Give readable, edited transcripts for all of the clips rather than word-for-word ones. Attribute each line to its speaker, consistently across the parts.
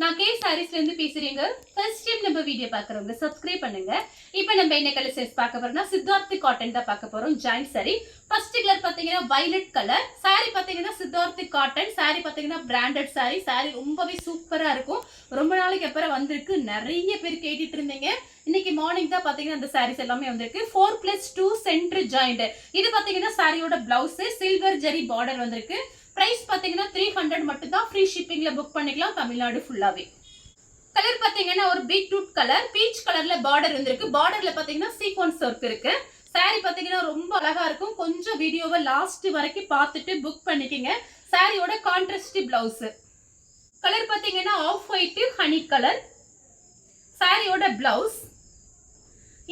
Speaker 1: நான் கே சாரீஸ்ல இருந்து பேசுறேங்க. ஃபர்ஸ்ட் டைம் நம்ம வீடியோ பார்க்குறவங்க சப்ஸ்கிரைப் பண்ணுங்க. இப்போ நம்ம என்ன கலெக்ஷன்ஸ் பார்க்க போறோம்னா சித்தார்த் காட்டன் தான் பார்க்க போறோம். Joint sorry. ஃபர்ஸ்ட் கலர் பாத்தீங்கன்னா வயலட் கலர். சாரி பாத்தீங்கன்னா சித்தார்த் காட்டன். சாரி பாத்தீங்கன்னா பிராண்டட் சாரி. சாரி ரொம்பவே சூப்பரா இருக்கும். ரொம்ப நாளைக்கு அப்புறம் வந்திருக்கு. நிறைய பேர் கேட்டுட்டு இருந்தீங்க. இன்னைக்கு மார்னிங் தான் பாத்தீங்கன்னா அந்த சாரீஸ் எல்லாமே வந்திருக்கு. 4+2 சென்டர் ஜாயிண்ட். இது பாத்தீங்கன்னா சாரியோட பிளவுஸ் சில்வர் ஜரி பார்டர் வந்திருக்கு. பிரைஸ் பாத்தீங்கன்னா 300 மட்டும் தான். ஃப்ரீ ஷிப்பிங்ல புக் பண்ணிக்கலாம் தமிழ்நாடு ஃபுல்லாவே. கலர் பாத்தீங்கன்னா ஒரு பீட்ரூட் கலர், பீச் கலர்ல பார்டர் வந்திருக்கு. பார்டர்ல பாத்தீங்கன்னா சீக்வன்ஸ் ஒர்க் இருக்கு. சாரி பாத்தீங்கன்னா ரொம்ப அழகா இருக்கும். கொஞ்சம் வீடியோவை லாஸ்ட் வரைக்கும் பார்த்துட்டு புக் பண்ணிக்கங்க. சாரியோட கான்ட்ராஸ்ட் பிளவுஸ். கலர் பாத்தீங்கன்னா ஆஃப் ஒயிட் ஹனி கலர். சாரியோட பிளவுஸ்.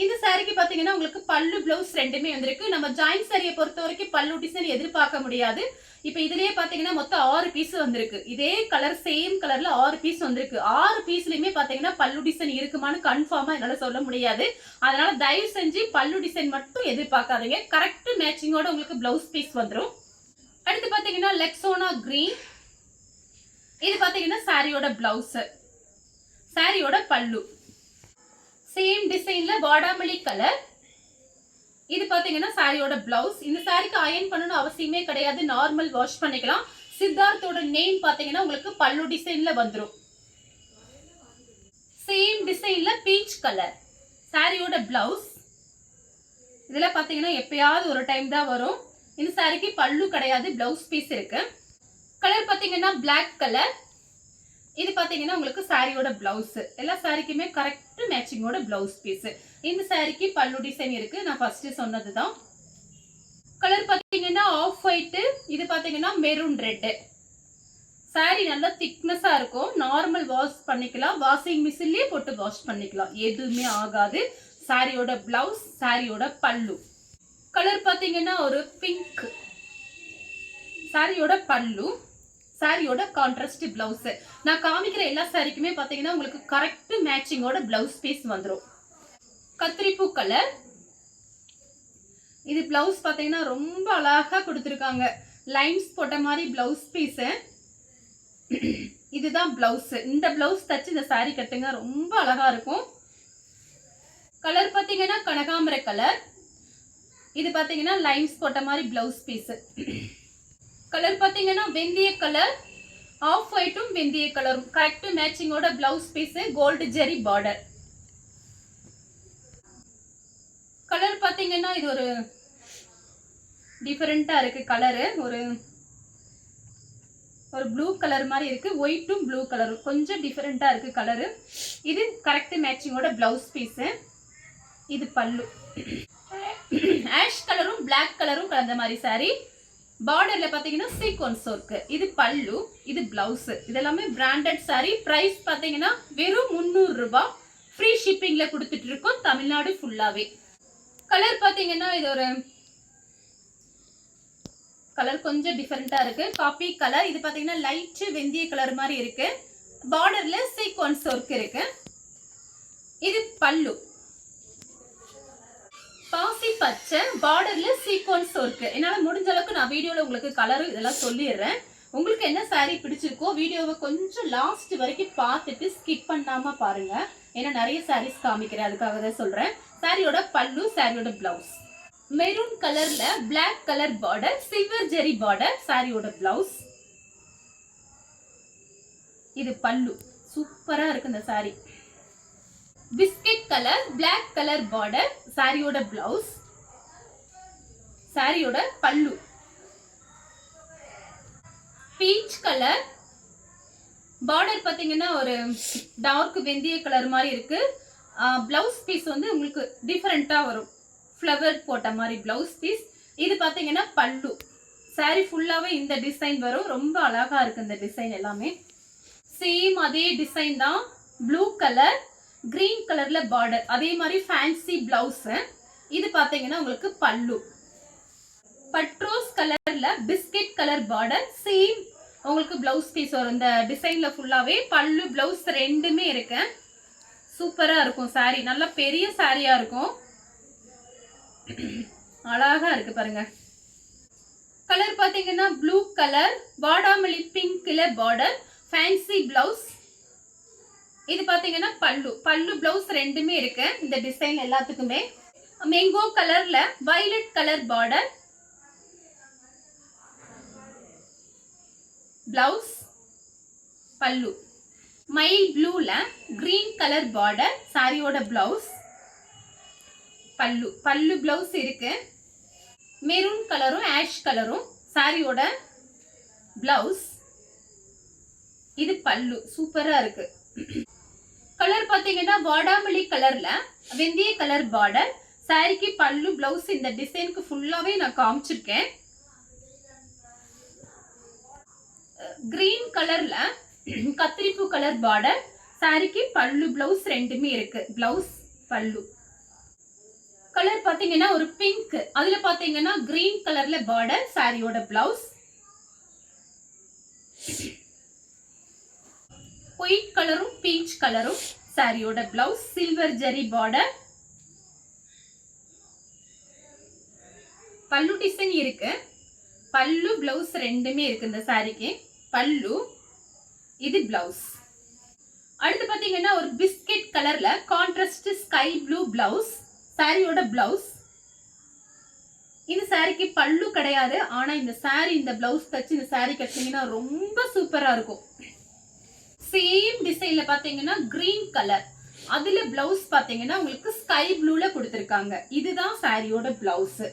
Speaker 1: இந்த சாரிக்கு பாத்தீங்கன்னா உங்களுக்கு பல்லு பிளவுஸ் ரெண்டுமே வந்திருக்கு. நம்ம ஜாயிண்ட் சாரியை பொறுத்த வரைக்கும் பல்லு டிசைன் எதிர்பார்க்க முடியாது. இப்ப இதுலயே பாத்தீங்கன்னா மொத்தம் 6 பீஸ் வந்திருக்கு. இதே கலர் சேம் கலர்ல 6 பீஸ் வந்திருக்கு. 6 பீஸ்லயுமே பாத்தீங்கன்னா பல்லு டிசைன் இருக்குமான்னு கன்ஃபார்மா என்னால சொல்ல முடியாது. அதனால தயவு செஞ்சு பல்லு டிசைன் மட்டும் எதிர்பார்க்காதீங்க. கரெக்ட் மேட்சிங்கோட உங்களுக்கு பிளவுஸ் பீஸ் வந்துடும். அடுத்து பாத்தீங்கன்னா லெக்ஸோனா கிரீன். இது பாத்தீங்கன்னா சாரியோட பிளவுஸ், சாரியோட பல்லு. சேம் டிசைன்ல பாடாமலி கலர். இது பாத்தீங்கன்னா சாரியோட பிளவுஸ். இந்த சாரிக்கு அயர்ன் பண்ணணும் அவசியமே கிடையாது. நார்மல் வாஷ் பண்ணிக்கலாம். சித்தார்த்தோட நேம் பாத்தீங்கன்னா உங்களுக்கு பல்லு டிசைன்ல வந்துடும். சேம் டிசைன்ல பீச் கலர். சாரியோட பிளவுஸ். இதுல பாத்தீங்கன்னா எப்பயாவது ஒரு டைம் தான் வரும். இந்த சாரிக்கு பல்லு கிடையாது, பிளவுஸ் பீஸ் இருக்கு. கலர் பாத்தீங்கன்னா பிளாக் கலர். இது பாத்தீங்கன்னா உங்களுக்கு சாரியோட பிளவுஸ். எல்லா சாரிக்குமே கரெக்ட் மேட்சிங்கோட பிளவுஸ் பீஸ். இந்த சாரிக்கு பல்லு டிசைன் இருக்கு. நான் ஃபர்ஸ்ட் சொன்னதுதான். கலர் பாத்தீங்கன்னா ஆஃப் ஒயிட். இது பாத்தீங்கன்னா மெரூன் ரெட். சாரி நல்லா திக்னஸா இருக்கும். நார்மல் வாஷ் பண்ணிக்கலாம். வாஷிங் மிஷின்லயே போட்டு வாஷ் பண்ணிக்கலாம். எதுவுமே ஆகாது. சாரியோட பிளவுஸ், சாரியோட பல்லு. கலர் பாத்தீங்கன்னா ஒரு பிங்க். சாரியோட பல்லு, சாரியோட கான்ட்ராஸ்ட் பிளவுஸ். நான் காமிக்கிற எல்லா சாரிக்குமே பாத்தீங்கன்னா உங்களுக்கு கரெக்ட் மேட்சிங்கோட பிளவுஸ் பீஸ் வந்துடும். கத்திரிப்பூ கலர். இது பிளவுஸ் பாத்தீங்கன்னா ரொம்ப அழகா கொடுத்துருக்காங்க. லைன்ஸ் போட்ட மாதிரி பிளவுஸ் பீஸ். இதுதான் பிளவுஸ். இந்த பிளவுஸ் தச்சு இந்த சாரி கட்டுங்க, ரொம்ப அழகா இருக்கும். கலர் பாத்தீங்கன்னா கனகாம்பர கலர். இது பாத்தீங்கன்னா லைன்ஸ் போட்ட மாதிரி பிளவுஸ் பீஸ். கலர் பாத்தீங்கன்னா வெந்தய கலர். ஆஃப் ஒயிட்டும் வெந்தய கலரும் கரெக்ட் மேட்சிங்கோட பிளவுஸ் பீஸ். கோல்டு ஜெரி பார்டர். கலர் பாத்தீங்கன்னா இது ஒரு டிஃபரெண்டா இருக்கு. கலரு ஒரு ப்ளூ கலர் மாதிரி இருக்கு. ஒயிட்டும் ப்ளூ கலரும் கொஞ்சம் டிஃபரெண்டா இருக்கு கலரு. இது கரெக்ட் மேட்சிங்கோட பிளவுஸ் பீஸ். இது பல்லு. ஆஷ் கலரும் பிளாக் கலரும் கலந்த மாதிரி சாரி. பார்டர்ல பாத்தீங்கன்னா சீக்வன்ஸ் ஒர்க். இது பல்லு, இது பிளவுஸ். இதெல்லாமே பிராண்டட் சாரி. பிரைஸ் பாத்தீங்கன்னா வெறும் 300 ரூபாய். ஃப்ரீ ஷிப்பிங்ல கொடுத்துட்டு இருக்கோம் தமிழ்நாடு ஃபுல்லாவே. கலர் பாத்தீங்கன்னா இது ஒரு கலர் கொஞ்சம் டிஃபரெண்டா இருக்கு. Coffee colour. இது பாத்தீங்கன்னா லைட் வெந்தய கலர் மாதிரி இருக்கு. பார்டர்ல சீக்வன்ஸ் ஒர்க் இருக்கு. இது பல்லு. பாசி பச்சை பார்டர்ல சீக்வன்ஸ் ஒர்க். என்னால முடிஞ்ச அளவுக்கு நான் வீடியோல உங்களுக்கு கலர் இதெல்லாம் சொல்லிடுறேன். உங்களுக்கு என்ன சாரி பிடிச்சிருக்கோ வீடியோவை கொஞ்சம் லாஸ்ட் வரைக்கும் பார்த்துட்டு ஸ்கிப் பண்ணாம பாருங்க. ஏன்னா நிறைய சாரீஸ் காமிக்கிறேன், அதுக்காக தான் சொல்றேன். சாரியோட பல்லு, சாரியோட பிளவுஸ். மெரூன் கலர்ல black colour border, silver zari border. சாரியோட பிளவுஸ். இது பல்லு. சூப்பரா இருக்கு இந்த sari. Biscuit colour black colour border. சாரியோட பிளவுஸ், சாரியோட பல்லு. Peach colour. பார்டர் பாத்தீங்கன்னா ஒரு டார்க் வெந்தய கலர் மாதிரி இருக்கு. பிளவுஸ் பீஸ் வந்து உங்களுக்கு டிஃபரெண்டா வரும். ஃப்ளவர் போட்ட மாதிரி பிளவுஸ் பீஸ். இது பாத்தீங்கன்னா பல்லு. சாரி ஃபுல்லாவே இந்த டிசைன் வரும். ரொம்ப அழகா இருக்கு இந்த டிசைன் எல்லாமே. சேம் அதே டிசைன் தான். ப்ளூ கலர் கிரீன் கலர்ல பார்டர். அதே மாதிரி ஃபேன்சி பிளவுஸ். இது பாத்தீங்கன்னா உங்களுக்கு பல்லு. பட்ரோஸ் கலர்ல பிஸ்கட் கலர் பார்டர். சேம் உங்களுக்கு பிளவுஸ் பீஸ் வரும். இந்த டிசைன்ல ஃபுல்லாவே பல்லு பிளவுஸ் ரெண்டுமே இருக்கு. சூப்பரா இருக்கும் சாரி. நல்ல பெரிய சாரியா இருக்கும். அழகா இருக்கு பாருங்க. கலர் பாத்தீங்கன்னா ப்ளூ கலர் பாடாமலி பிங்க்ல பார்டர். Fancy blouse. இது பாத்தீங்கன்னா பல்லு. பல்லு பிளவுஸ் ரெண்டுமே இருக்கு இந்த டிசைன் எல்லாத்துக்குமே. மேங்கோ கலர்ல வயலட் கலர் பார்டர். பிளவுஸ் பல்லு. மயில் ப்ளூல கிரீன் கலர் பார்டர் சாரியோட பிளவுஸ். பல்லு. பல்லு பிளவுஸ் இருக்கு. மெரூன் கலரும் ஆஷ் கலரும் சாரியோட பிளவுஸ். இது பல்லு. சூப்பரா இருக்கு. கலர் பாத்தீங்கன்னா வாடாமல்லி கலர்ல வெந்தய கலர் பார்டர். சாரிக்கு பல்லு பிளவுஸ் இந்த டிசைனுக்கு ஃபுல்லாவே நான் காமிச்சிருக்கேன். கிரீன் கலர்ல கத்திரிப்பூ கலர் பார்டர். சாரிக்கு பல்லு பிளவுஸ் ரெண்டுமே இருக்கு. பிளவுஸ் பல்லு. கலர் பாத்தீங்கன்னா ஒரு பிங்க், அதுல பாத்தீங்கன்னா கிரீன் கலர்ல பார்டர் சாரியோட பிளவுஸ். ஒயிட் கலரும் பீச் கலரும் சாரியோட பிளவுஸ். Silver zari border. பல்லு டிசைன் இருக்கு. பல்லு பிளவுஸ் ரெண்டுமே இருக்கு இந்த சாரிக்கு. பல்லு. இது பிளவுஸ். அடுத்து பாத்தீங்கன்னா ஒரு பிஸ்கட் கலர்ல கான்ட்ராஸ்ட் ஸ்கை ப்ளூ பிளவுஸ் சாரியோட பிளவுஸ். இந்த சாரிக்கு பல்லு கிடையாது. ஆனா இந்த சாரி இந்த பிளவுஸ் தச்சு இந்த சாரி கட்டினீங்கன்னா ரொம்ப சூப்பரா இருக்கும். சேம் டிசைன்ல பாத்தீங்கன்னா கிரீன் கலர், அதுல பிளவுஸ் பாத்தீங்கன்னா உங்களுக்கு ஸ்கை ப்ளூல கொடுத்திருக்காங்க. இதுதான் சாரியோட பிளவுஸ்.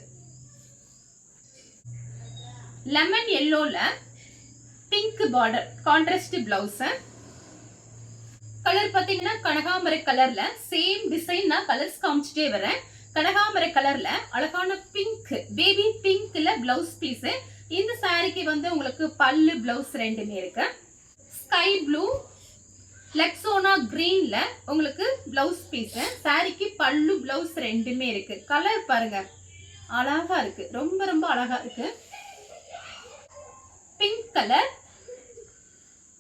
Speaker 1: லெமன் எல்லோல pink border contrast blouse. Colour பாத்தீங்கன்னா கனகாமரை கலர்ல சேம் டிசைன் நான் கலர்ஸ் காமிச்சிட்டே வரேன். கனகாமரை கலர்ல அழகான பிங்க், பேபி பிங்க்ல பிளவுஸ் பீஸ். இந்த சாரிக்கு வந்து உங்களுக்கு பல்லு பிளவுஸ் ரெண்டுமே இருக்கு. ஸ்கை ப்ளூ லெக்ஸோனா கிரீன்ல உங்களுக்கு பிளவுஸ் பீஸ். சாரிக்கு பல்லு பிளவுஸ் ரெண்டுமே இருக்கு. கலர் பாருங்க அழகா இருக்கு. ரொம்ப ரொம்ப அழகா இருக்கு. பிங்க் கலர்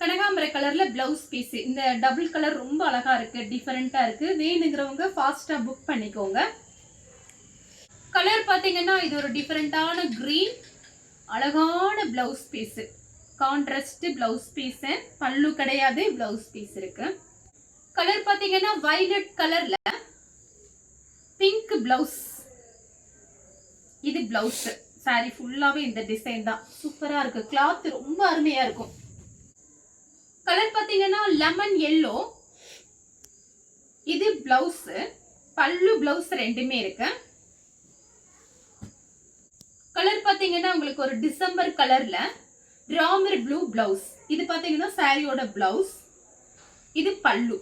Speaker 1: கனகாம்பரை கலர்ல பிளவுஸ் பீஸ். இந்த டபுள் கலர் ரொம்ப அழகா இருக்கு. டிஃபரெண்டா இருக்கு. வேணுங்கிறவங்க ஃபாஸ்டா புக் பண்ணிக்கோங்க. கலர் பாத்தீங்கன்னா இது ஒரு டிஃபரெண்டான கிரீன். அழகான blouse piece. Contrast blouse piece. பல்லு கிடையாது. பிளவுஸ் பீஸ் இருக்கு. கலர் பாத்தீங்கன்னா வயலட் கலர்ல பிங்க் பிளவுஸ். இது பிளவுஸ். சாரி ஃபுல்லாவே இந்த டிசைன் தான். சூப்பரா இருக்கு. கிளாத் ரொம்ப அருமையா இருக்கும். கலர் பாத்தீங்கன்னா லெமன் எல்லோ. இது பிளவுஸ். பல்லு பிளவுஸ் ரெண்டுமே இருக்கு. கலர் பாத்தீங்கன்னா உங்களுக்கு ஒரு டிசம்பர் கலர்ல ராமர் ப்ளூ பிளவுஸ். இது பாத்தீங்கன்னா சாரியோட பிளவுஸ். இது பல்லு.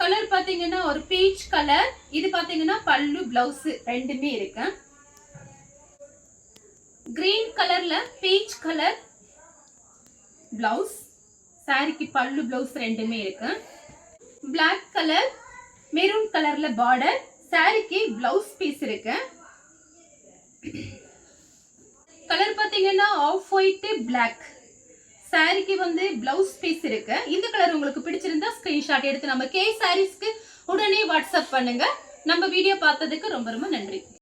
Speaker 1: கலர் பாத்தீங்கன்னா ஒரு பீச் கலர். இது பாத்தீங்கன்னா பல்லு பிளவுஸ் ரெண்டுமே இருக்கு. கிரீன் கலர்ல பீச் கலர் பிளவுஸ். சாரிக்கு பல்லு பிளவுஸ் ரெண்டுமே இருக்கு. பிளாக் கலர் மெரூன் கலர்ல பார்டர். சாரிக்கு பிளவுஸ் பீஸ் இருக்கு. கலர் பாத்தீங்கன்னா ஆஃப் ஒயிட் பிளாக். சாரிக்கு வந்து பிளவுஸ் பீஸ் இருக்கு. இந்த கலர் உங்களுக்கு பிடிச்சிருந்தா ஸ்கிரீன்ஷாட் எடுத்து நம்ம கே சாரீஸ்க்கு உடனே வாட்ஸ்அப் பண்ணுங்க. நம்ம வீடியோ பார்த்ததுக்கு ரொம்ப ரொம்ப நன்றி.